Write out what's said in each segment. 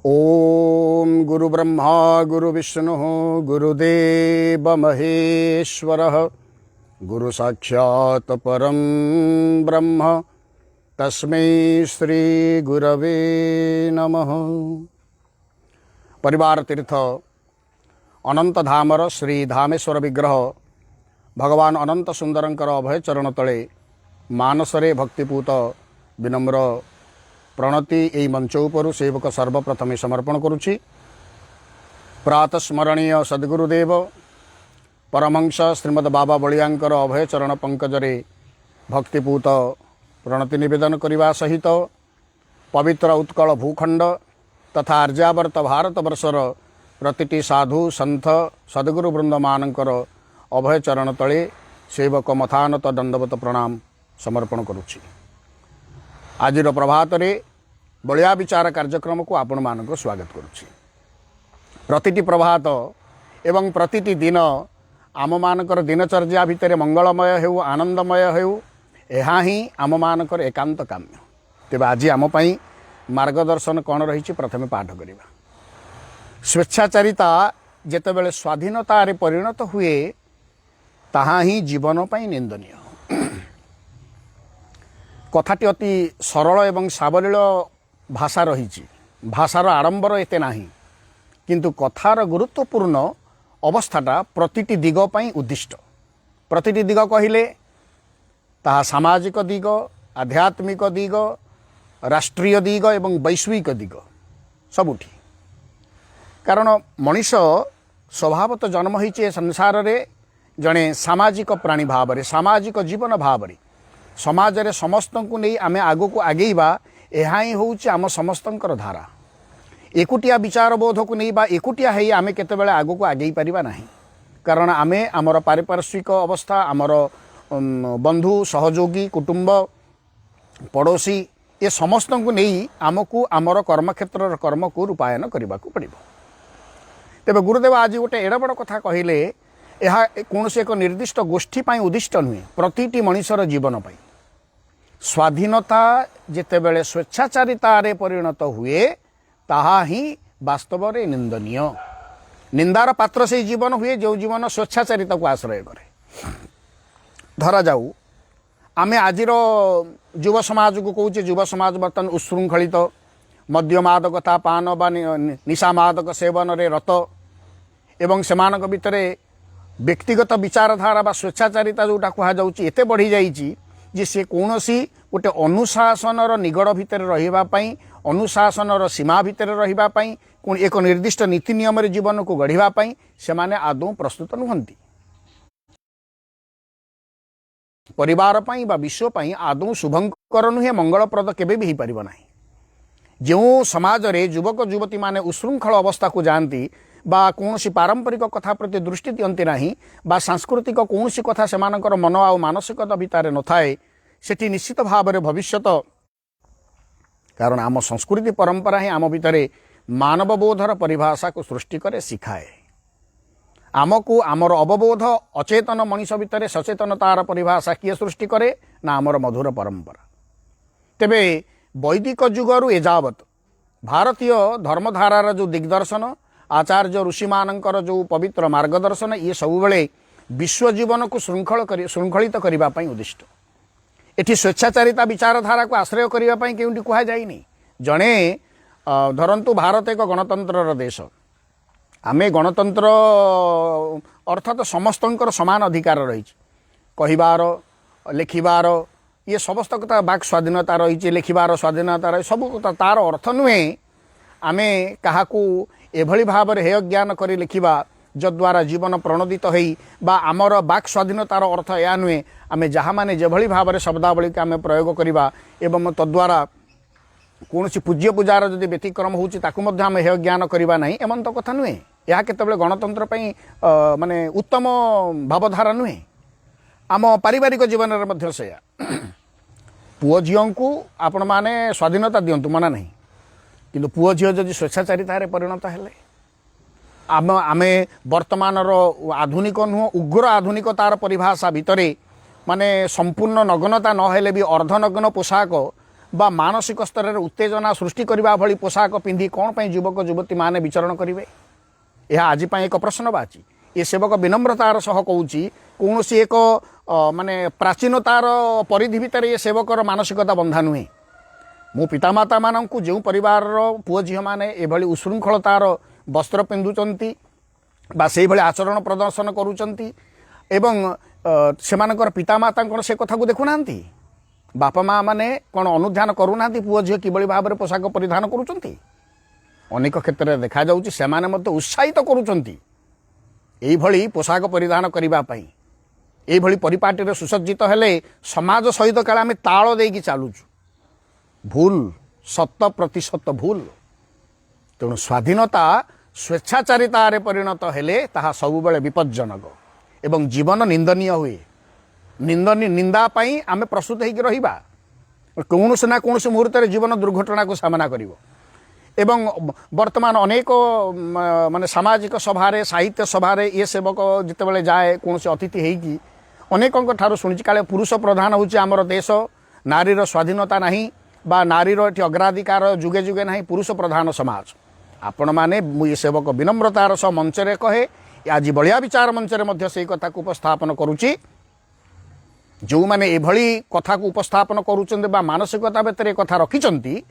ओम गुरु ब्रह्मा गुरु विष्णु गुरुदेव महेश्वरः गुरु साक्षात् परम ब्रह्म तस्मै श्री गुरवे नमः। परिवार तीर्थ अनंत धामर श्री धामेश्वर विग्रह भगवान अनंत सुंदरंकर अभय चरण तले मानसरे भक्तिपूत विनम्र प्रणति यही मंच उपरु सेवक सर्वप्रथमे समर्पण करुछि। प्रातः स्मरणीय सद्गुरुदेव परमहंस श्रीमद बाबा बलियांकर अभय चरण पंकजरे भक्तिपूत प्रणति निवेदन करने सहित पवित्र उत्कल भूखंड तथा आर्यावर्त भारत वर्षर प्रतिटी साधु संत सद्गुरु वृंद मानकर अभय चरण तले सेवक मथानत दंडवत प्रणाम समर्पण करुछि। आजिर प्रभात रे बलिया विचार कार्यक्रम को आपण मानक स्वागत करुछि। प्रतिटी प्रभात एवं प्रतिटी दिन आम मानकर दिनचर्या भितर मंगलमय हेउ आनंदमय हेउ एहा ही आम मानकर एकांत काम्य। तेबे आज आम पई मार्गदर्शन कौन रही प्रथमे पाठ करिबा। स्वेच्छाचारिता जेतेबेले स्वाधीनता रे परिणत हुए ताहा ही जीवन पई निंदनीय। कथाटी अति सरल एवं सावलील भाषा रही। भाषार आडंबर एते नाही, किंतु कथार गुरुत्वपूर्ण अवस्थाटा प्रतिटी दिग पई उद्दिष्ट। प्रतिटी दिग कहिले ताहा सामाजिक दिग, आध्यात्मिक दिग, राष्ट्रीय दिग एवं वैश्विक दिग सबुठी। कारण मनीष स्वभावत जन्म होइछे संसार रे जणे सामाजिक प्राणी भाव रे, सामाजिक जीवन भाव रे। समाज रे समस्त को नहीं आमे आगो को आगेबा एहा ही होउछि आम समस्तंकर धारा। एकुटिया विचार बोध को नहीं बा एकुटिया है आमे केतेबेले आगो को आगेई परिबा नाही। कारण आमे आमर पारिपार्श्विक अवस्था, आमर बंधु सहयोगी कुटुंब पड़ोसी ये समस्त को नहीं आमको आमर कर्मक्षेत्र कर्म को रूपायन करने को पड़ो। तेबे गुरुदेव आज गोटे एड़ बड़ कथा कहले यह कौन से एक निर्दिष्ट गोष्ठी पाई उद्दिष्ट नुहे, प्रतिटी मनुष्यर जीवन पाई। स्वाधीनता जेतेबेले स्वेच्छाचारिता रे परिणत हुए ताहा ही वास्तव रे निंदनीय। निंदार पात्र से जीवन हुए जो जीवन स्वेच्छाचारिता को आश्रय करे। धरा जाऊ आमे आजिर युव समाज को कहूचे, युव समाज बर्तन उच्छृंखलित मद्य मादकता पान बा निशा मादक सेवन रे रत एवं सेमानक भितरे व्यक्तिगत विचारधारा बा स्वेच्छाचारिता जोटा कहा जाउची एते बढ़ी जाइची जे से कौनसी गोटे अनुशासनर निगड़ भितर रहिबा पई, अनुशासनर सीमा भितर रहिबा पई, एक निर्दिष्ट नीति नियम रे जीवन को गढ़िबा पई सेमाने आदौ प्रस्तुत नुहंती। परिवार पई बा विश्व पई आदौ शुभंकर नुहे, मंगलप्रद केबे भी पारिबो नाही। जो समाज रे युवक युवती माने उशृंखल अवस्था को जानती बा कौनसी पारंपरिक कथा प्रति दृष्टि दियंती नाही बा सांस्कृतिक कौनसी कथा सेमानकर मन आ मानसिकता भितर न थाए, सेठी निश्चित भाव में भविष्यत। कारण आम संस्कृति परंपरा ही आम भितर मानवबोधर परिभाषा को सृष्टि करे शिखाए। आमको आमर अवबोध अचेतन मनीष भितर सचेतनतार परिभाषा किए सृष्टि करे ना आमर मधुर परंपरा। तेबे वैदिक जुगरु एजावत भारतीय धर्मधारार जो दिग्दर्शन आचार्य ऋषि मानकर जो पवित्र मार्गदर्शन ये सब बेले विश्व जीवन को श्रृंखलित करने उद्दिष्ट। एठी स्वेच्छाचारिता विचारधारा को आश्रय करने केउंटी कहा जाइनी। जणे धरंतु भारत एक गणतंत्र देश। आमे गणतंत्र अर्थात समस्तंकर समान अधिकार रही। कहिबार लेखिबार ये समस्त कथा बाक स्वाधीनता रही, लेखिबार स्वाधीनता रही, सब कथा तार अर्थ नुहे आमे काहाकू एभली भाव में हेय ज्ञान करी लिखिबा जद्वारा जीवन प्रणोदित होई बा आमर बाक स्वाधीनतार अर्थ या नुहे आमे जहाँ माने जेभली भाव में शब्दावली के आमे प्रयोग करिबा एवं तद्वारा कौनसी पूज्य पूजार जदि व्यतिक्रम होउची ताकू मध्ये आमे हेय ज्ञान करिबा नाही एमन तो कथा नुहे। या केतेबेले गणतंत्र पई माने उत्तम भावधारा नुहे। आम पारिवारिक जीवन रे मध्ये सेया पुओ झियों को आपण माने स्वाधीनता दियंतु मना नहीं, किंतु पुओ झियो जदि स्वेच्छाचारिता रे परिणत हेले आमे वर्तमान आधुनिक नुह उग्र आधुनिकतार परिभाषा भितरे माने संपूर्ण नग्नता न हेले भी अर्धनग्न पोशाक बा मानसिक स्तर में उत्तेजना सृष्टि करने भली पोशाक पिंधि कौन पर युवक युवती मैंने विचरण करेंगे यह आज एक प्रश्नवाची ये सेवक विनम्रतार सह कहूँ कौन एक माने प्राचीनतार परिधि भितर ये सेवकर मानसिकता बंधा नुहे मो पितामाता मानू जो परिवार पुओ झी मैंने एभली उशृंखलतार वस्त्र पिंधुंट बा से भली आचरण प्रदर्शन करुँच से पितामाता कौन से कथा को देखुना बापा माँ मैंने कौन अनुध्यान करूना पुओ झी कि भाव में पोशाक परिधान करुँच अनेक क्षेत्र में देखा से उत्साहित करुँच यही पोशाक परिधान करने यही परिपाटी सुसज्जित हेले समाज सहित काले आम ताल देकी चलुचु भूल 100% भूल तेणु स्वाधीनता स्वेच्छाचारितार परिणत हेले ताहा सबुबले विपज्जनक एवं जीवन निंदनीय हुए निंदा पाई आमे प्रस्तुत होकर रहिबा कौन ना कौन मुहूर्त जीवन दुर्घटना को सामना करिवो एवं वर्तमान अनेक माने सामाजिक सभारे साहित्य सभारे ये सेवक जितेबाला जाए कौन से अतिथि होगी अनेक ठार शुणी काले पुरुष प्रधान होची आमर देश नारीर स्वाधीनता नहीं बा नारीर ये अग्राधिकार जुगे जुगे नहीं पुरुष प्रधान समाज आपण मैंने ये सेवक विनम्रतार सह मंचरे कहे आज बलिया विचार मंचरे मध्य से कथा को उपस्थापन करुच्ची जो मैंने एभली कथा को उपस्थापन करुचंते बा मानसिकता भितर कथा रखिचंती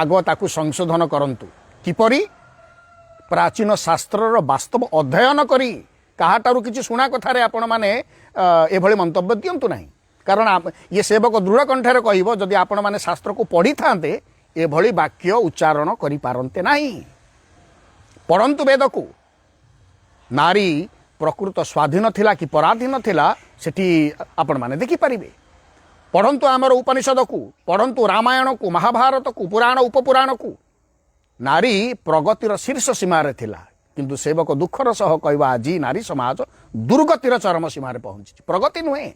आग ताकू संशोधन करंतु किपरि प्राचीन शास्त्रर वास्तव अध्ययन करी काहाटारू किछि सुना कथारे आपण माने एभली मंतव्य दियंतु नहीं कारण ये सेवक दृढ़ कंठे कहब जदि आपण माने शास्त्र को पढ़ी थांते एभली वाक्य उच्चारण करि पारंते नहीं पढ़ंतु वेद को नारी प्रकृत स्वाधीन थिला कि पराधीन थिला सेठी आपण माने देखि परिबे पढ़ंतु आमर उपनिषद को पढ़ंतु रामायण को महाभारत को पुराण उपपुराण को नारी प्रगतिर शीर्ष सीमार थिला किंतु सेवक दुखर सह कहवा आज नारी समाज दुर्गतिर चरम सीमार पहुंची प्रगति नुहे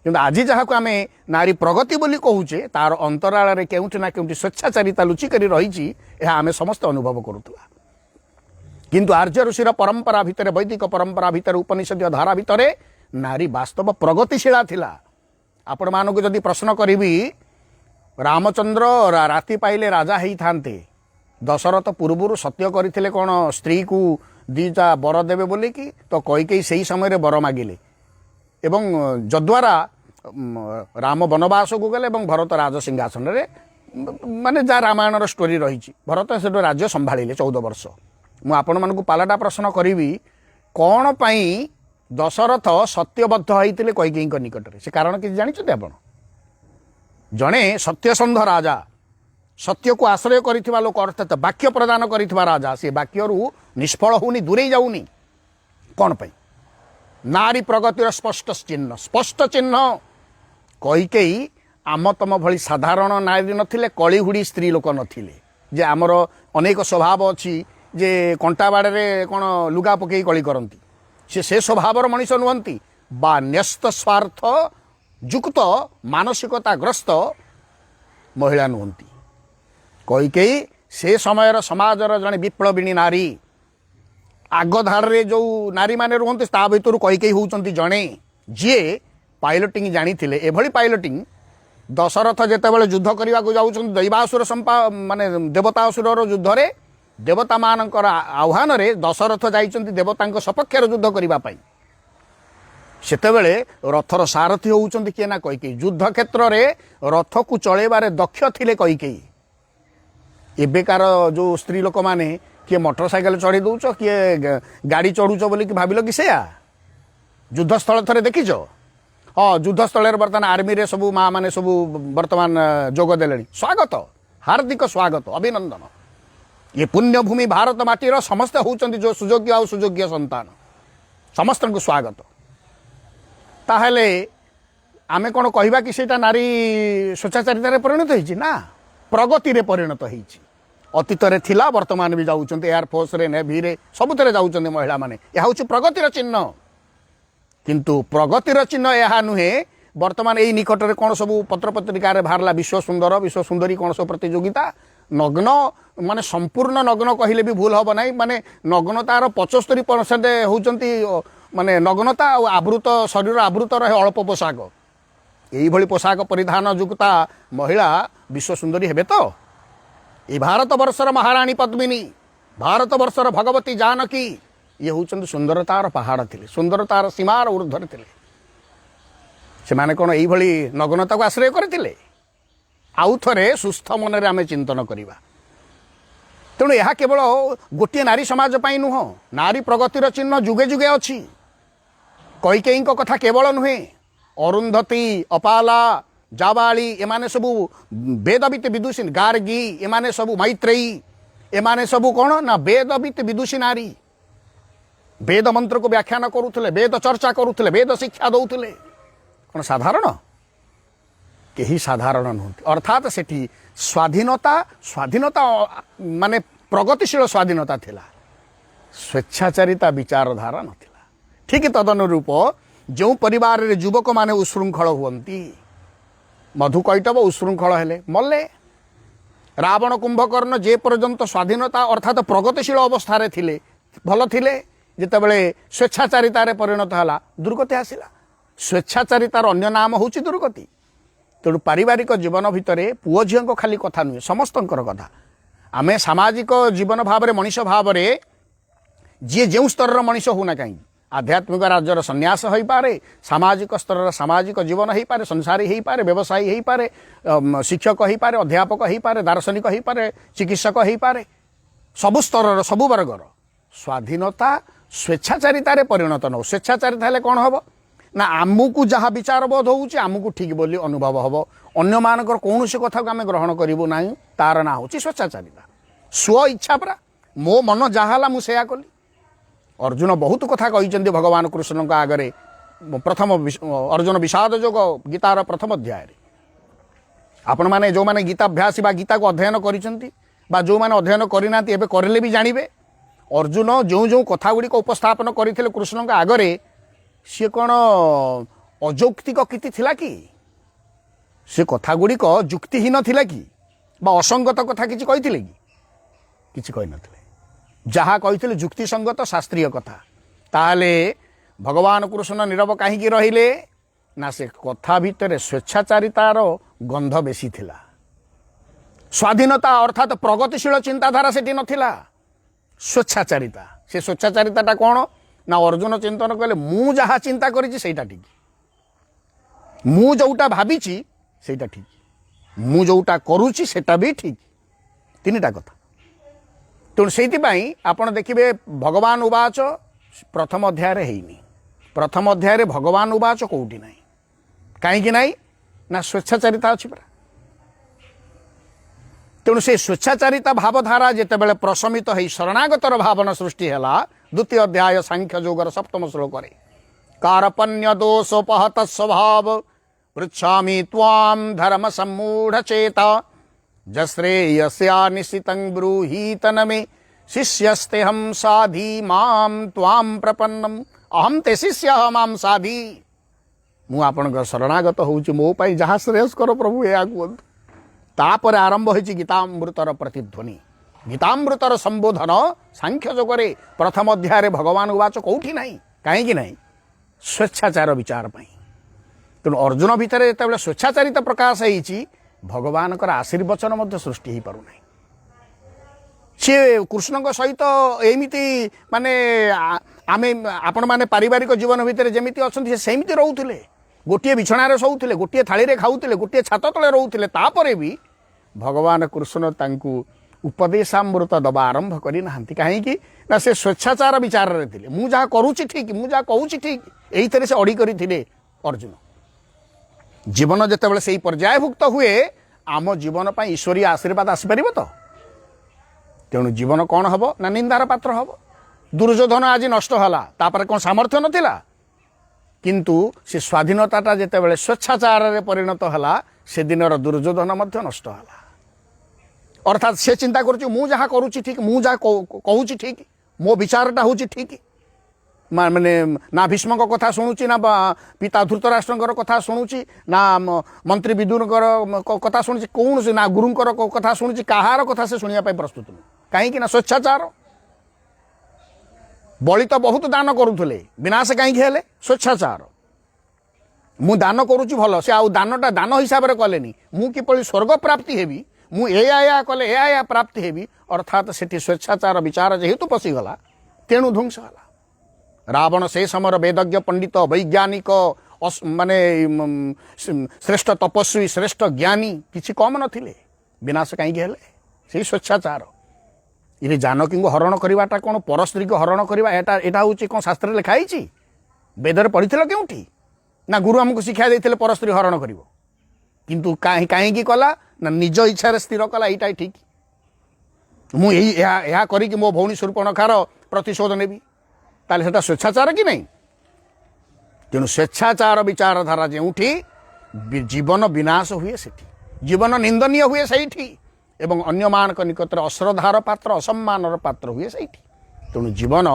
किंतु आज जहाँ को आम नारी प्रगति बोली कहूचे तार अंतराल केउठी ना केउठी स्वेच्छाचारिता लुचिकरी रही आम समस्त अनुभव करुवा किंतु आर्य ऋषिर परंपरा भितर वैदिक परंपरा भितर उपनिषदीय धारा भितर नारी वास्तव प्रगतिशीला थिला आपण मानक जदि प्रश्न करी रामचंद्र राति पाइले राजा ही थांते दशरथ पूर्वर सत्य करते कौन स्त्री को दीटा बर देवे बोली कि तो कई से समय बर मागिले एवं जद्वारा राम वनवास को गले भरत राज सिंहासन माने जा रामायण स्टोरी रही भरत से राज्य संभाଳିले 14 वर्ष मु आपण मानक पालटा प्रश्न करी कौन पाई दशरथ सत्यबद्ध होते कैकेयी निकट से कारण कि जानते आप जड़े सत्यसंध राजा सत्य को आश्रय करिथिबा लोक अर्थात वाक्य प्रदान करिथिबा राजा से वाक्य निष्फल होनी दूरे जाऊनी कौन पाई नारी प्रगतिर स्पष्ट चिन्ह कैकेयी आम तम भली साधारण नारी नथिले कलिहुड़ी स्त्री लोक नथिले जे आमर अनेक स्वभाव अच्छी जे कंटा बाड़े कौन लुगा पकई कली करती से स्वभावर मनीष नुहंती बा न्यस्त स्वार्थ युक्त मानसिकताग्रस्त महिला नुहंती कैकेयी से समयर समाजर जड़े विप्लविणी नारी आगधारे जो नारी माने रुहंती ता भितर कैकेयी होउचंती जड़े जी पायलटिंग जानी थिले एभली पायलटिंग दशरथ जेतेबेले युद्ध करने को जाउछंती दैवासुर माने देवतासुर युद्ध रे देवता मानकर आह्वान रे दशरथ जाइछंती देवतांक सपक्षर युद्ध करबा पई सेतेबेले रथर सारथी होउछंती किए ना कैकेयी युद्ध क्षेत्र रे रथ को चलेबारे दक्ष थिले कैकेयी एबेकार जो स्त्री लोक माने किए मोटरसाइकेल चढ़ी दौच किए गाड़ी चढ़ुच बोली भाविल कि सेया युद्धस्थल थे देखिच हाँ युद्धस्थल बर्तमान आर्मी रे सबू माँ मैंने सबू बर्तमान जोग देले स्वागत हार्दिक स्वागत अभिनंदन ये पुण्यभूमि भारत माटीर समस्ते होउचंती जो सुयोग्य आ सुयोग्य संतान समस्त को स्वागत ताहले आमे कौन कहवा कि सेटा नारी स्वेच्छाचारितार परिणत होइछि ना प्रगति रे परिणत होइछि अतीत रे थिला वर्तमान भी जाउचंती एयरफोर्स रे नेवी रे सबुतरे जाउचंती महिला माने यह होउछि प्रगतिर चिन्ह किंतु प्रगतिर चिन्ह यह नुहे वर्तमान यही निकट में कौन सब पत्र पत्रिकार बाहरला विश्व सुंदरी कौन सब प्रतियोगिता नग्न माने संपूर्ण नग्न कहले भी भूल हम ना माने नग्नतार 75% होउचंती माने नग्नता आवृत शरीर आवृत रहे अल्प पोशाक এইଭଳି ପୋଷାକ ପରିଧାନ ଯୁକ୍ତା ମହିଳା ବିଶ୍ୱ ସୁନ୍ଦରୀ ହେବେ ତ? ଏ ଭାରତ ବର୍ଷର ମହାରାଣୀ ପଦ୍ମିନୀ, ଭାରତ ବର୍ଷର ଭଗବତୀ ଜାନକୀ, ଇଏ ହେଉଛନ୍ତି ସୁନ୍ଦରତାର ପାହାଡ଼ ଥିଲେ, ସୁନ୍ଦରତାର ସୀମାର ଊର୍ଦ୍ଧ୍ୱରେ ଥିଲେ। ସେମାନେ କ'ଣ ଏଇଭଳି ନଗ୍ନତାକୁ ଆଶ୍ରୟ କରିଥିଲେ? ଆଉ ଥରେ ସୁସ୍ଥ ମନରେ ଆମେ ଚିନ୍ତନ କରିବା। ତେଣୁ ଏହା କେବଳ ଗୋଟିଏ ନାରୀ ସମାଜ ପାଇଁ ନୁହଁ, ନାରୀ ପ୍ରଗତିର ଚିହ୍ନ ଯୁଗେ ଯୁଗେ ଅଛି। କୈକେୟୀଙ୍କ କଥା କେବଳ ନୁହେଁ, ଅରୁନ୍ଧତୀ, ଅପାଲା, ଜାବାଳି, ଏମାନେ ସବୁ ବେଦବିତ ବିଦୁଷୀ, ଗାର୍ଗୀ, ଏମାନେ ସବୁ ମୈତ୍ରେୟୀ, ଏମାନେ ସବୁ କ'ଣ ନା ବେଦବିତ ବିଦୁଷୀ ନାରୀ। ବେଦ ମନ୍ତ୍ରକୁ ବ୍ୟାଖ୍ୟାନ କରୁଥିଲେ, ବେଦ ଚର୍ଚ୍ଚା କରୁଥିଲେ, ବେଦ ଶିକ୍ଷା ଦେଉଥିଲେ। କ'ଣ ସାଧାରଣ? କେହି ସାଧାରଣ ନୁହନ୍ତି। ଅର୍ଥାତ୍ ସେଠି ସ୍ୱାଧୀନତା ମାନେ ପ୍ରଗତିଶୀଳ ସ୍ୱାଧୀନତା ଥିଲା, ସ୍ୱେଚ୍ଛାଚାରିତା ବିଚାରଧାରା ନଥିଲା। ଠିକ୍ ତଦନୁରୂପ ଯେଉଁ ପରିବାରରେ ଯୁବକମାନେ ଉଶୃଙ୍ଖଳ ହୁଅନ୍ତି, ମଧୁକୈଟବ ଉଶୃଙ୍ଖଳ ହେଲେ, ମଲେ। ରାବଣ କୁମ୍ଭକର୍ଣ୍ଣ ଯେ ପର୍ଯ୍ୟନ୍ତ ସ୍ୱାଧୀନତା ଅର୍ଥାତ୍ ପ୍ରଗତିଶୀଳ ଅବସ୍ଥାରେ ଥିଲେ, ଭଲ ଥିଲେ, ଯେତେବେଳେ ସ୍ୱେଚ୍ଛାଚାରିତାରେ ପରିଣତ ହେଲା, ଦୁର୍ଗତି ଆସିଲା। ସ୍ୱେଚ୍ଛାଚାରିତାର ଅନ୍ୟ ନାମ ହେଉଛି ଦୁର୍ଗତି। ତେଣୁ ପାରିବାରିକ ଜୀବନ ଭିତରେ ପୁଅ ଝିଅଙ୍କ ଖାଲି କଥା ନୁହେଁ, ସମସ୍ତଙ୍କର କଥା। ଆମେ ସାମାଜିକ ଜୀବନ ଭାବରେ, ମଣିଷ ଭାବରେ ଯିଏ ଯେଉଁ ସ୍ତରର ମଣିଷ ହେଉନା କାହିଁକି, ଆଧ୍ୟାତ୍ମିକ ରାଜ୍ୟର ସନ୍ନ୍ୟାସ ହୋଇପାରେ, ସାମାଜିକ ସ୍ତରର ସାମାଜିକ ଜୀବନ ହୋଇପାରେ, ସଂସାରୀ ହୋଇପାରେ, ବ୍ୟବସାୟୀ ହୋଇପାରେ, ଶିକ୍ଷକ ହୋଇପାରେ, ଅଧ୍ୟାପକ ହୋଇପାରେ, ଦାର୍ଶନିକ ହୋଇପାରେ, ଚିକିତ୍ସକ ହୋଇପାରେ, ସବୁ ସ୍ତରର ସବୁ ବର୍ଗର ସ୍ୱାଧୀନତା ସ୍ୱେଚ୍ଛାଚାରିତାରେ ପରିଣତ ନ ହେଉ। ସ୍ୱେଚ୍ଛାଚାରିତା ହେଲେ କ'ଣ ହେବ ନା ଆମକୁ ଯାହା ବିଚାରବୋଧ ହେଉଛି ଆମକୁ ଠିକ୍ ବୋଲି ଅନୁଭବ ହେବ, ଅନ୍ୟମାନଙ୍କର କୌଣସି କଥାକୁ ଆମେ ଗ୍ରହଣ କରିବୁ ନାହିଁ। ତାର ନାଁ ହେଉଛି ସ୍ୱେଚ୍ଛାଚାରିତା, ସ୍ୱ ଇଚ୍ଛା ପରା। ମୋ ମନ ଯାହା ହେଲା ମୁଁ ସେୟା କଲି। ଅର୍ଜୁନ ବହୁତ କଥା କହିଛନ୍ତି ଭଗବାନ କୃଷ୍ଣଙ୍କ ଆଗରେ। ପ୍ରଥମ ଅର୍ଜୁନ ବିଷାଦ ଯୋଗ ଗୀତାର ପ୍ରଥମ ଅଧ୍ୟାୟରେ। ଆପଣମାନେ ଯେଉଁମାନେ ଗୀତାଭ୍ୟାସୀ ବା ଗୀତାକୁ ଅଧ୍ୟୟନ କରିଛନ୍ତି ବା ଯେଉଁମାନେ ଅଧ୍ୟୟନ କରିନାହାନ୍ତି ଏବେ କରିଲେ ବି ଜାଣିବେ, ଅର୍ଜୁନ ଯେଉଁ ଯେଉଁ କଥା ଗୁଡ଼ିକ ଉପସ୍ଥାପନ କରିଥିଲେ କୃଷ୍ଣଙ୍କ ଆଗରେ, ସିଏ କ'ଣ ଅଯୌକ୍ତିକ କିଛି ଥିଲା କି? ସେ କଥାଗୁଡ଼ିକ ଯୁକ୍ତିହୀନ ଥିଲା କି ବା ଅସଙ୍ଗତ କଥା କିଛି କହିଥିଲେ କି? କିଛି କହିନଥିଲେ। ଯାହା କହିଥିଲେ ଯୁକ୍ତିସଙ୍ଗତ ଶାସ୍ତ୍ରୀୟ କଥା। ତାହେଲେ ଭଗବାନ କୃଷ୍ଣ ନୀରବ କାହିଁକି ରହିଲେ? ନା ସେ କଥା ଭିତରେ ସ୍ୱେଚ୍ଛାଚାରିତାର ଗନ୍ଧ ବେଶୀ ଥିଲା। ସ୍ୱାଧୀନତା ଅର୍ଥାତ୍ ପ୍ରଗତିଶୀଳ ଚିନ୍ତାଧାରା ସେଠି ନଥିଲା, ସ୍ୱେଚ୍ଛାଚାରିତା। ସେ ସ୍ୱେଚ୍ଛାଚାରିତାଟା କ'ଣ ନା ଅର୍ଜୁନ ଚିନ୍ତନ କଲେ ମୁଁ ଯାହା ଚିନ୍ତା କରିଛି ସେଇଟା ଠିକ୍, ମୁଁ ଯେଉଁଟା ଭାବିଛି ସେଇଟା ଠିକ୍, ମୁଁ ଯେଉଁଟା କରୁଛି ସେଇଟା ବି ଠିକ୍। ତିନିଟା କଥା। ତେଣୁ ସେଇଥିପାଇଁ ଆପଣ ଦେଖିବେ ଭଗବାନ ଉବାଚ ପ୍ରଥମ ଅଧ୍ୟାୟରେ ହେଇନି। ପ୍ରଥମ ଅଧ୍ୟାୟରେ ଭଗବାନ ଉବାଚ କେଉଁଠି ନାହିଁ। କାହିଁକି ନାହିଁ ନା ସ୍ୱେଚ୍ଛାଚାରିତା ଅଛି ପରା। ତେଣୁ ସେ ସ୍ୱେଚ୍ଛାଚାରିତା ଭାବଧାରା ଯେତେବେଳେ ପ୍ରଶମିତ ହେଇ ଶରଣାଗତର ଭାବନା ସୃଷ୍ଟି ହେଲା, ଦ୍ୱିତୀୟ ଅଧ୍ୟାୟ ସାଂଖ୍ୟ ଯୋଗର ସପ୍ତମ ଶ୍ଲୋକରେ କାରପନ୍ୟ ଦୋଷୋପହତ ସ୍ୱଭାବ ପୃଚ୍ଛାମି ତ୍ୱାଂ ଧର୍ମ ସମ୍ମୂଢ଼ ଚେତ ଯଶ୍ରେୟସ୍ୟା ନିଶ୍ଚିତଂ ବ୍ରୂହୀତନ ମେ ଶିଷ୍ୟସ୍ତେହଂ ସାଧି ମାಂ ତ୍ୱାଂ ପ୍ରପନ୍ନମ୍ ଅହଂ ତେ ଶିଷ୍ୟ ମାಂ ସାଧି। ମୁଁ ଆପଣଙ୍କ ଶରଣାଗତ ହେଉଛି, ମୋ ପାଇଁ ଯାହା ଶ୍ରେୟସ୍କର ପ୍ରଭୁ ଏହା କୁହନ୍ତୁ। ତାପରେ ଆରମ୍ଭ ହୋଇଛି ଗୀତାମୃତର ପ୍ରତିଧ୍ୱନି, ଗୀତାମୃତର ସମ୍ବୋଧନ ସାଂଖ୍ୟ ଯୋଗରେ ପ୍ରଥମ ଅଧ୍ୟାୟରେ ଭଗବାନ ଉବାଚ କେଉଁଠି ନାହିଁ। କାହିଁକି ନାହିଁ? ସ୍ୱେଚ୍ଛାଚାର ବିଚାର ପାଇଁ। ତେଣୁ ଅର୍ଜୁନ ଭିତରେ ଯେତେବେଳେ ସ୍ୱେଚ୍ଛାଚାରିତା ପ୍ରକାଶ ହେଇଛି, ଭଗବାନଙ୍କର ଆଶୀର୍ବଚନ ମଧ୍ୟ ସୃଷ୍ଟି ହୋଇପାରୁନାହିଁ। ସିଏ କୃଷ୍ଣଙ୍କ ସହିତ ଏମିତି ମାନେ ଆମେ ଆପଣମାନେ ପାରିବାରିକ ଜୀବନ ଭିତରେ ଯେମିତି ଅଛନ୍ତି ସେ ସେମିତି ରହୁଥିଲେ, ଗୋଟିଏ ବିଛଣାରେ ଶୋଉଥିଲେ, ଗୋଟିଏ ଥାଳିରେ ଖାଉଥିଲେ, ଗୋଟିଏ ଛାତ ତଳେ ରହୁଥିଲେ। ତାପରେ ବି ଭଗବାନ କୃଷ୍ଣ ତାଙ୍କୁ ଉପଦେଶାମୃତ ଦେବା ଆରମ୍ଭ କରିନାହାନ୍ତି। କାହିଁକି ନା ସେ ସ୍ୱେଚ୍ଛାଚାର ବିଚାରରେ ଥିଲେ। ମୁଁ ଯାହା କରୁଛି ଠିକ୍, ମୁଁ ଯାହା କହୁଛି ଠିକ୍, ଏଇଥିରେ ସେ ଅଡ଼ି କରିଥିଲେ ଅର୍ଜୁନ। ଜୀବନ ଯେତେବେଳେ ସେଇ ପର୍ଯ୍ୟାୟଭୁକ୍ତ ହୁଏ, ଆମ ଜୀବନ ପାଇଁ ଈଶ୍ୱରୀୟ ଆଶୀର୍ବାଦ ଆସିପାରିବ ତ? ତେଣୁ ଜୀବନ କ'ଣ ହେବ ନା ନିନ୍ଦାର ପାତ୍ର ହେବ। ଦୁର୍ଯ୍ୟୋଧନ ଆଜି ନଷ୍ଟ ହେଲା, ତାପରେ କ'ଣ ସାମର୍ଥ୍ୟ ନଥିଲା? କିନ୍ତୁ ସେ ସ୍ୱାଧୀନତାଟା ଯେତେବେଳେ ସ୍ୱେଚ୍ଛାଚାରରେ ପରିଣତ ହେଲା, ସେଦିନର ଦୁର୍ଯ୍ୟୋଧନ ମଧ୍ୟ ନଷ୍ଟ ହେଲା। ଅର୍ଥାତ୍ ସେ ଚିନ୍ତା କରୁଛି ମୁଁ ଯାହା କରୁଛି ଠିକ୍, ମୁଁ ଯାହା କହୁଛି ଠିକ୍, ମୋ ବିଚାରଟା ହେଉଛି ଠିକ୍। ମାନେ ନା ଭୀଷ୍ମଙ୍କ କଥା ଶୁଣୁଛି, ନା ପିତା ଧୃତରାଷ୍ଟ୍ରଙ୍କର କଥା ଶୁଣୁଛି, ନା ମନ୍ତ୍ରୀ ବିଦୁରଙ୍କର କଥା ଶୁଣୁଛି, କୌଣସି ନା ଗୁରୁଙ୍କର କଥା ଶୁଣୁଛି, କାହାର କଥା ସେ ଶୁଣିବା ପାଇଁ ପ୍ରସ୍ତୁତ ନୁହେଁ। କାହିଁକି ନା ସ୍ୱେଚ୍ଛାଚାର। ବଳି ତ ବହୁତ ଦାନ କରୁଥିଲେ, ବିନାଶ କାହିଁକି ହେଲେ? ସ୍ୱେଚ୍ଛାଚାର। मु दान करुच्ची भल से आउ दानटा दान हिसाब से कलेनी मु किपरि स्वर्ग प्राप्ति हेबी मु या कले या प्राप्ति हेबी अर्थात सेठी स्वेच्छाचार विचार जेहेतु पशिगला तेणु ध्वंस होला। रावण से समर वेदज्ञ पंडित वैज्ञानिक माने श्रेष्ठ तपस्वी श्रेष्ठ ज्ञानी किसी कम नथिले विनाश कहीं हेले से स्वेच्छाचार। ये जानकी को हरण करवाटा कौन पर स्त्री को हरण करवा एटा हूँ कौन शास्त्र लिखाई वेदर पढ़ी केउठी ना गुरु आमको शिक्षा देते पर स्त्री हरण कर किंतु कहीं कला ना निज इच्छा स्थिर कला यही ठीक मुझे मो भौणी शूर्पणखार प्रतिशोध नेबी ताले सेटा स्वेच्छाचार कि नहीं। तेणु स्वेच्छाचार विचारधारा जोठी जीवन विनाश हुए से जीवन निंदनीय हुए सही एवं अन्य मान निकटर अश्रद्धार पात्र असम्मान पात्र हुए सही। तेणु जीवन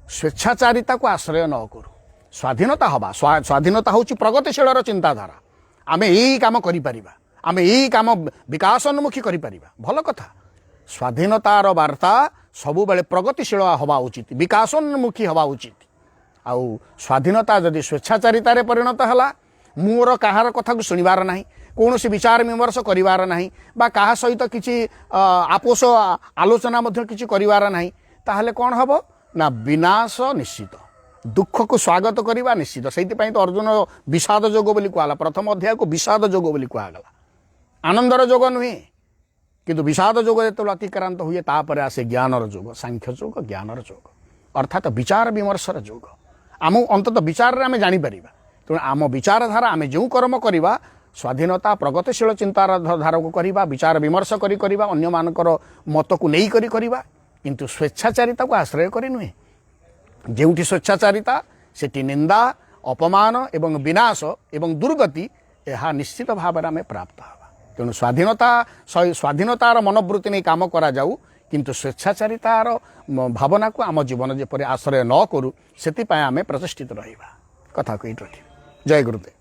स्वेच्छाचारिता को आश्रय न करू स्वाधीनता हवा स्वाधीनता हूँ प्रगतिशील चिंताधारा आमे यही काम करिपरिबा आमे यही काम विकासोन्मुखी करिपरिबा भल कथा। स्वाधीनतार वार्ता सबु बेले प्रगतिशील हवा उचित विकासोन्मुखी हवा उचित। आउ स्वाधीनता जदि स्वेच्छाचारितार परिणत है मोर कहार कथा को शुणिबार नहीं कौन विचार विमर्श करिवार नहीं बा कहा सहित किसी आपोष आलोचना मध्य किसी करिवार नहीं ताहले कौन हबो ना विनाश निश्चित दुख को स्वागत करवा निश्चित। से तो अर्जुन विषाद जोग बोली कहला प्रथम अध्याय को विषाद जोग बोली कहगला आनंदर जोग नुहे किंतु विषाद जोग जो अतिक्रांत हुए तापर आसे ज्ञानर जोग सांख्य जोग ज्ञानर जोग अर्थात विचार विमर्शर जोग आम अंतत विचार आम जापर तेणु आम विचारधारा आम जो कर्म करवा स्वाधीनता प्रगतिशील चिंताधारा को करवा विचार विमर्श करवा अन्य मानकर मत को नहीं करवा किंतु स्वेच्छाचारिता को आश्रय कर नुहे जेउठी स्वेच्छाचारिता सेठी निंदा अपमान एवं विनाश एवं दुर्गति यह निश्चित भाव में प्राप्त हवा। तेणु स्वाधीनतार मनोवृत्ति नहीं काम करा जाऊ किंतु स्वेच्छाचारितार भावना को आम जीवन जेपरि आश्रय न करू से आम प्रतिष्ठित रहिबा कथा को रखी। जय गुरुदेव।